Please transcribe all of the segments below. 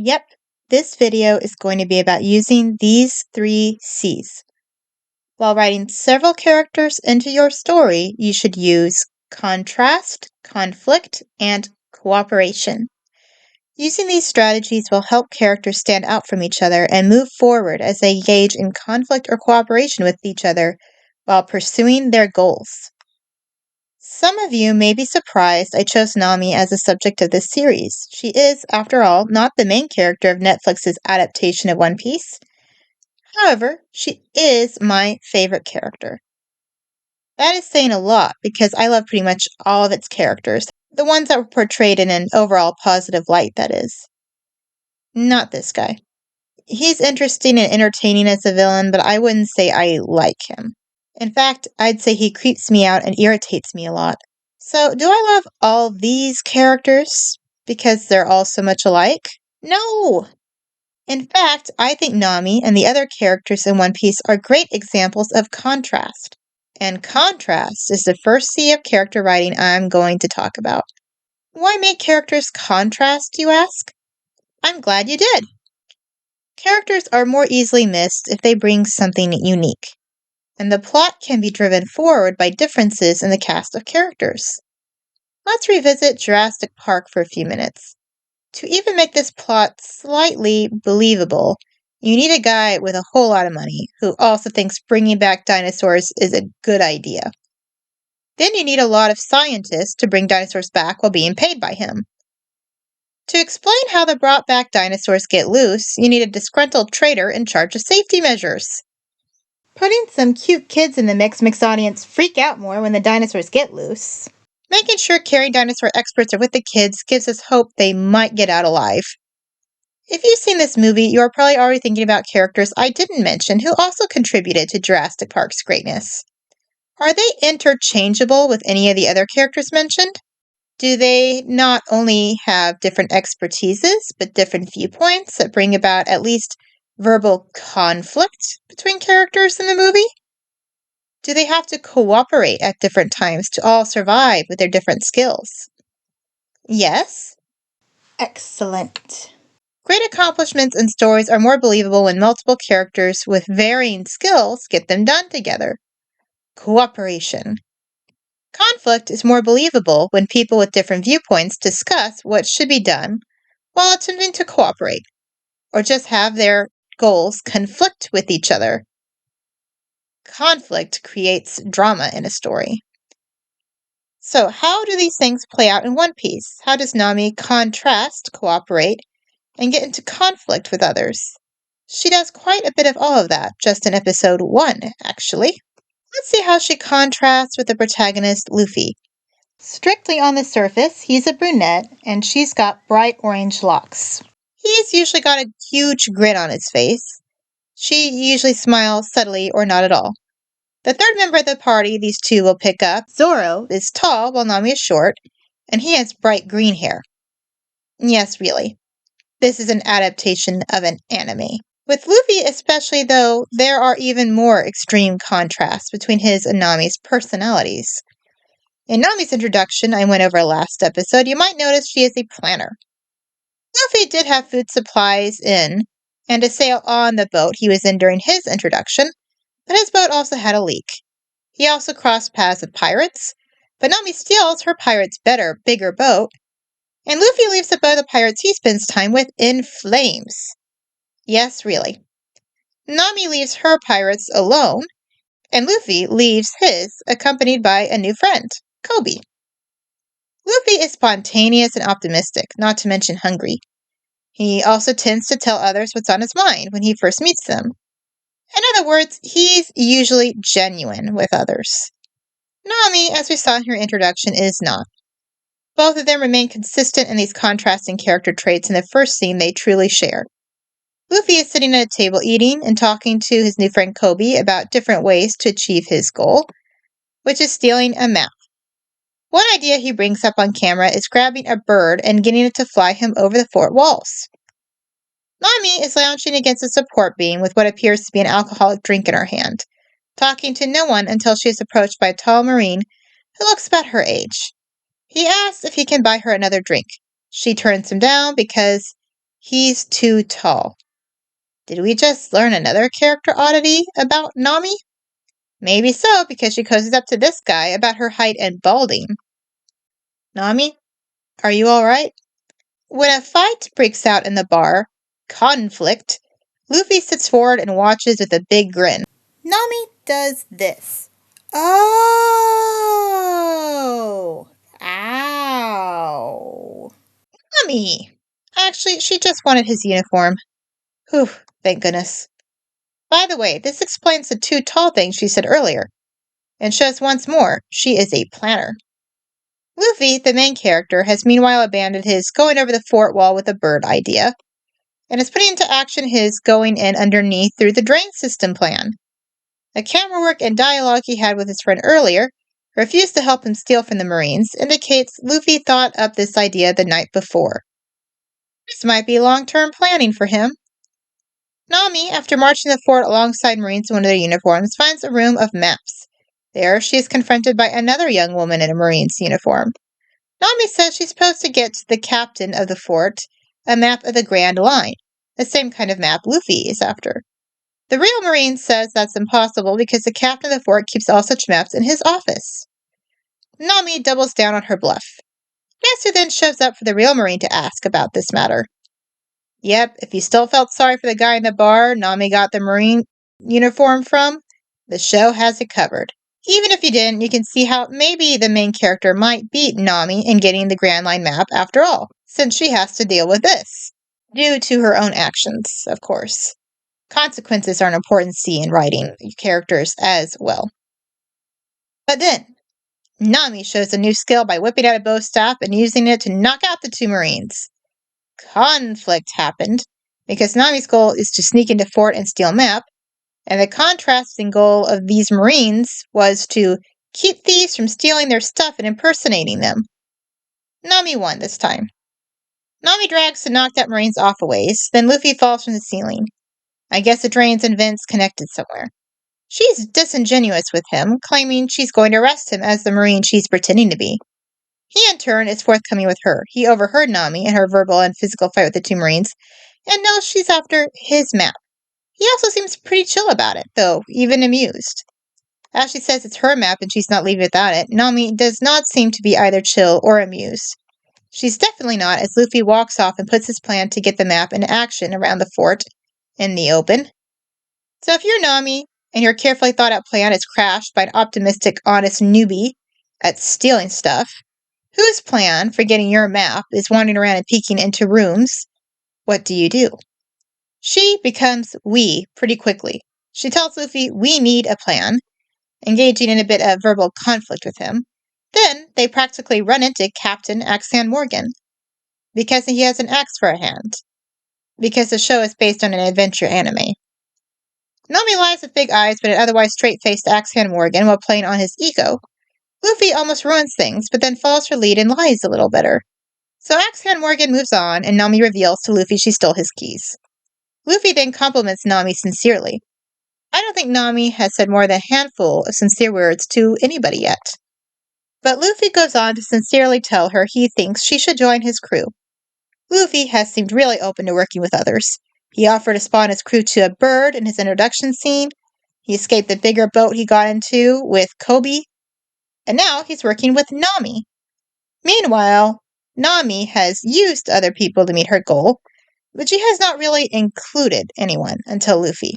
Yep, this video is going to be about using these 3 C's. While writing several characters into your story, you should use contrast, conflict, and cooperation. Using these strategies will help characters stand out from each other and move forward as they engage in conflict or cooperation with each other while pursuing their goals. Some of you may be surprised I chose Nami as the subject of this series. She is, after all, not the main character of Netflix's adaptation of One Piece. However, she is my favorite character. That is saying a lot because I love pretty much all of its characters, the ones that were portrayed in an overall positive light, that is. Not this guy. He's interesting and entertaining as a villain, but I wouldn't say I like him. In fact, I'd say he creeps me out and irritates me a lot. So, do I love all these characters because they're all so much alike? No! In fact, I think Nami and the other characters in One Piece are great examples of contrast. And contrast is the first C of character writing I'm going to talk about. Why make characters contrast, you ask? I'm glad you did. Characters are more easily missed if they bring something unique, and the plot can be driven forward by differences in the cast of characters. Let's revisit Jurassic Park for a few minutes. To even make this plot slightly believable, you need a guy with a whole lot of money who also thinks bringing back dinosaurs is a good idea. Then you need a lot of scientists to bring dinosaurs back while being paid by him. To explain how the brought back dinosaurs get loose, you need a disgruntled trader in charge of safety measures. Putting some cute kids in the mix makes the audience freak out more when the dinosaurs get loose. Making sure caring dinosaur experts are with the kids gives us hope they might get out alive. If you've seen this movie, you are probably already thinking about characters I didn't mention who also contributed to Jurassic Park's greatness. Are they interchangeable with any of the other characters mentioned? Do they not only have different expertises, but different viewpoints that bring about at least verbal conflict between characters in the movie? Do they have to cooperate at different times to all survive with their different skills? Yes? Excellent. Great accomplishments and stories are more believable when multiple characters with varying skills get them done together. Cooperation. Conflict is more believable when people with different viewpoints discuss what should be done while attempting to cooperate, or just have their goals conflict with each other. Conflict creates drama in a story. So, how do these things play out in One Piece? How does Nami contrast, cooperate, and get into conflict with others? She does quite a bit of all of that, just in episode 1, actually. Let's see how she contrasts with the protagonist, Luffy. Strictly on the surface, he's a brunette, and she's got bright orange locks. He's usually got a huge grin on his face. She usually smiles subtly or not at all. The third member of the party these two will pick up, Zoro, is tall while Nami is short, and he has bright green hair. Yes, really. This is an adaptation of an anime. With Luffy especially, though, there are even more extreme contrasts between his and Nami's personalities. In Nami's introduction I went over last episode, you might notice she is a planner. Luffy did have food supplies in, and a sail on the boat he was in during his introduction, but his boat also had a leak. He also crossed paths with pirates, but Nami steals her pirate's better, bigger boat, and Luffy leaves the boat of the pirates he spends time with in flames. Yes, really. Nami leaves her pirates alone, and Luffy leaves his accompanied by a new friend, Kobe. Luffy is spontaneous and optimistic, not to mention hungry. He also tends to tell others what's on his mind when he first meets them. In other words, he's usually genuine with others. Nami, as we saw in her introduction, is not. Both of them remain consistent in these contrasting character traits in the first scene they truly share. Luffy is sitting at a table eating and talking to his new friend Kobe about different ways to achieve his goal, which is stealing a map. One idea he brings up on camera is grabbing a bird and getting it to fly him over the fort walls. Nami is lounging against a support beam with what appears to be an alcoholic drink in her hand, talking to no one until she is approached by a tall Marine who looks about her age. He asks if he can buy her another drink. She turns him down because He's too tall. Did we just learn another character oddity about Nami? Maybe so, because she cozies up to this guy about her height and balding. Nami, are you alright? When a fight breaks out in the bar, conflict, Luffy sits forward and watches with a big grin. Nami does this. Oh! Ow! Nami! Actually, she just wanted his uniform. Whew, thank goodness. By the way, this explains the too tall thing she said earlier, and shows once more she is a planner. Luffy, the main character, has meanwhile abandoned his going over the fort wall with a bird idea, and is putting into action his going in underneath through the drain system plan. The camera work and dialogue he had with his friend earlier, refused to help him steal from the Marines, indicates Luffy thought up this idea the night before. This might be long-term planning for him. Nami, after marching the fort alongside Marines in one of their uniforms, finds a room of maps. There, she is confronted by another young woman in a Marine's uniform. Nami says she's supposed to get to the captain of the fort a map of the Grand Line, the same kind of map Luffy is after. The real Marine says that's impossible because the captain of the fort keeps all such maps in his office. Nami doubles down on her bluff. Matsu then shows up for the real Marine to ask about this matter. Yep, if you still felt sorry for the guy in the bar Nami got the Marine uniform from, the show has it covered. Even if you didn't, you can see how maybe the main character might beat Nami in getting the Grand Line map after all, since she has to deal with this. Due to her own actions, of course. Consequences are an important C in writing characters as well. But then, Nami shows a new skill by whipping out a bow staff and using it to knock out the two Marines. Conflict happened, because Nami's goal is to sneak into fort and steal map, and the contrasting goal of these Marines was to keep thieves from stealing their stuff and impersonating them. Nami won this time. Nami drags the knocked out Marines off a ways, then Luffy falls from the ceiling. I guess the drains and vents connected somewhere. She's disingenuous with him, claiming she's going to arrest him as the Marine she's pretending to be. He, in turn, is forthcoming with her. He overheard Nami in her verbal and physical fight with the two Marines, and knows she's after his map. He also seems pretty chill about it, though even amused. As she says it's her map and she's not leaving without it, Nami does not seem to be either chill or amused. She's definitely not, as Luffy walks off and puts his plan to get the map in action around the fort in the open. So if you're Nami, and your carefully thought out plan is crashed by an optimistic, honest newbie at stealing stuff, whose plan for getting your map is wandering around and peeking into rooms, what do? She becomes we pretty quickly. She tells Luffy we need a plan, engaging in a bit of verbal conflict with him. Then they practically run into Captain Axan Morgan, because he has an axe for a hand, because the show is based on an adventure anime. Nami lies with big eyes but an otherwise straight-faced Axan Morgan while playing on his ego. Luffy almost ruins things, but then follows her lead and lies a little better. So Axan Morgan moves on, and Nami reveals to Luffy she stole his keys. Luffy then compliments Nami sincerely. I don't think Nami has said more than a handful of sincere words to anybody yet. But Luffy goes on to sincerely tell her he thinks she should join his crew. Luffy has seemed really open to working with others. He offered to spawn his crew to a bird in his introduction scene. He escaped the bigger boat he got into with Kobe. And now he's working with Nami. Meanwhile, Nami has used other people to meet her goal, but she has not really included anyone until Luffy.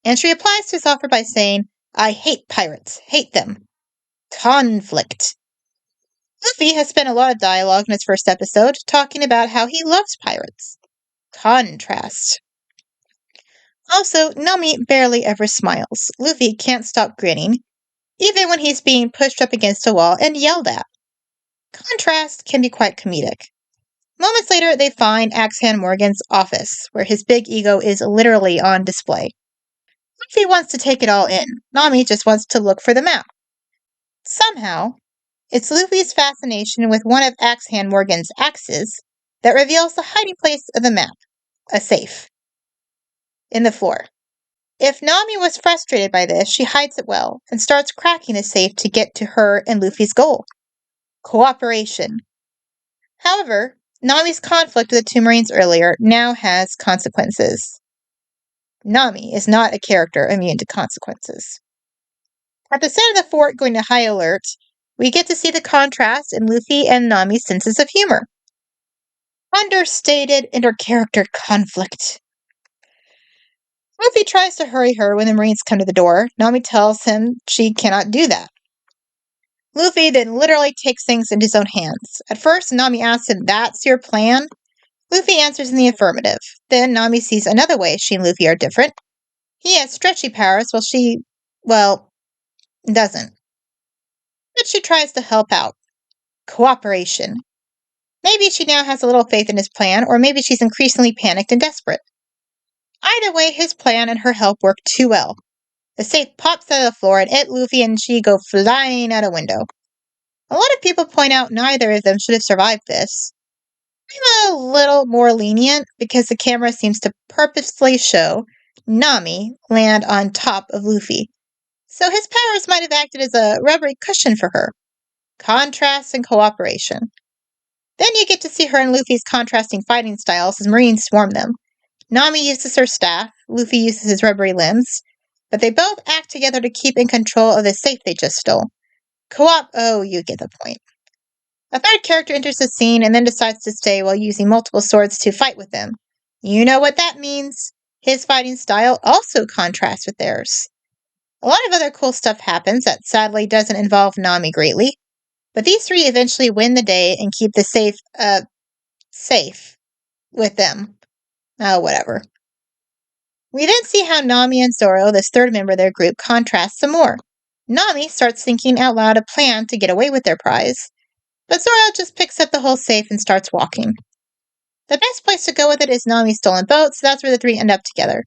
And she replies to his offer by saying, I hate pirates. Hate them. Conflict. Luffy has spent a lot of dialogue in his first episode talking about how he loves pirates. Contrast. Also, Nami barely ever smiles. Luffy can't stop grinning, even when he's being pushed up against a wall and yelled at. Contrast can be quite comedic. Moments later, they find Axan Morgan's office, where his big ego is literally on display. Luffy wants to take it all in. Nami just wants to look for the map. Somehow, it's Luffy's fascination with one of Axan Morgan's axes that reveals the hiding place of the map, a safe, in the floor. If Nami was frustrated by this, she hides it well and starts cracking the safe to get to her and Luffy's goal. Cooperation. However, Nami's conflict with the two Marines earlier now has consequences. Nami is not a character immune to consequences. At the center of the fort, going to high alert, we get to see the contrast in Luffy and Nami's senses of humor. Understated inter-character conflict. Luffy tries to hurry her when the Marines come to the door. Nami tells him she cannot do that. Luffy then literally takes things into his own hands. At first, Nami asks him, "That's your plan?" Luffy answers in the affirmative. Then Nami sees another way she and Luffy are different. He has stretchy powers while she, well, doesn't. But she tries to help out. Cooperation. Maybe she now has a little faith in his plan, or maybe she's increasingly panicked and desperate. Either way, his plan and her help work too well. The safe pops out of the floor, and it, Luffy, and she go flying out a window. A lot of people point out neither of them should have survived this. I'm a little more lenient because the camera seems to purposefully show Nami land on top of Luffy. So his powers might have acted as a rubbery cushion for her. Contrast and cooperation. Then you get to see her and Luffy's contrasting fighting styles as Marines swarm them. Nami uses her staff, Luffy uses his rubbery limbs, but they both act together to keep in control of the safe they just stole. Oh, you get the point. A third character enters the scene and then decides to stay while using multiple swords to fight with them. You know what that means. His fighting style also contrasts with theirs. A lot of other cool stuff happens that sadly doesn't involve Nami greatly, but these three eventually win the day and keep the safe with them. Oh, whatever. We then see how Nami and Zoro, this third member of their group, contrast some more. Nami starts thinking out loud a plan to get away with their prize, but Zoro just picks up the whole safe and starts walking. The best place to go with it is Nami's stolen boat, so that's where the three end up together.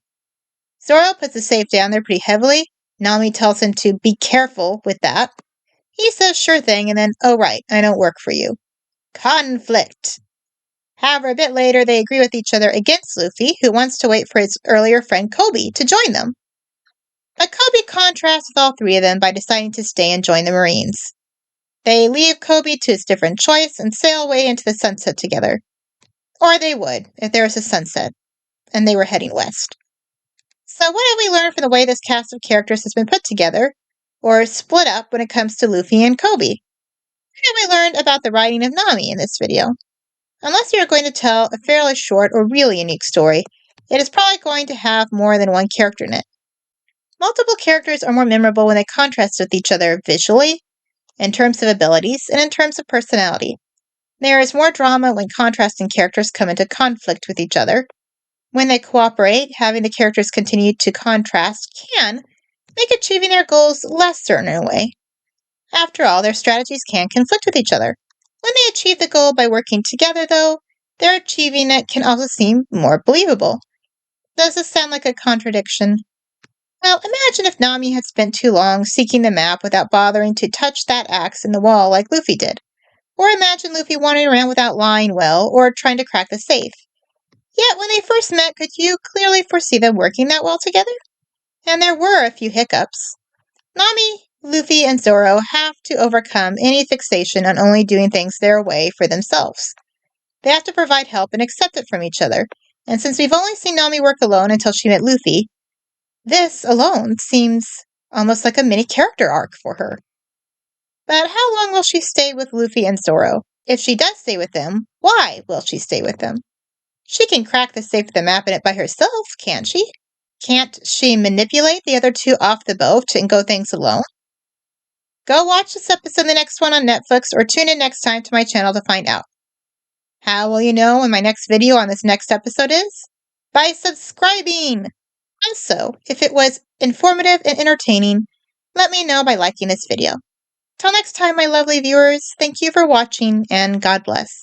Zoro puts the safe down there pretty heavily. Nami tells him to be careful with that. He says sure thing, and then, oh right, I don't work for you. Conflict. However, a bit later, they agree with each other against Luffy, who wants to wait for his earlier friend Kobe to join them. But Kobe contrasts with all three of them by deciding to stay and join the Marines. They leave Kobe to his different choice and sail away into the sunset together. Or they would, if there was a sunset, and they were heading west. So what have we learned from the way this cast of characters has been put together, or split up when it comes to Luffy and Kobe? What have we learned about the writing of Nami in this video? Unless you are going to tell a fairly short or really unique story, it is probably going to have more than one character in it. Multiple characters are more memorable when they contrast with each other visually, in terms of abilities, and in terms of personality. There is more drama when contrasting characters come into conflict with each other. When they cooperate, having the characters continue to contrast can make achieving their goals less certain in a way. After all, their strategies can conflict with each other. When they achieve the goal by working together, though, their achieving it can also seem more believable. Does this sound like a contradiction? Well, imagine if Nami had spent too long seeking the map without bothering to touch that axe in the wall like Luffy did. Or imagine Luffy wandering around without lying well or trying to crack the safe. Yet when they first met, could you clearly foresee them working that well together? And there were a few hiccups. Nami, Luffy, and Zoro have to overcome any fixation on only doing things their way for themselves. They have to provide help and accept it from each other. And since we've only seen Nami work alone until she met Luffy, this alone seems almost like a mini character arc for her. But how long will she stay with Luffy and Zoro? If she does stay with them, why will she stay with them? She can crack the safe with the map in it by herself, can't she? Can't she manipulate the other two off the boat and go things alone? Go watch this episode, the next one on Netflix, or tune in next time to my channel to find out. How will you know when my next video on this next episode is? By subscribing! Also, if it was informative and entertaining, let me know by liking this video. Till next time, my lovely viewers, thank you for watching, and God bless.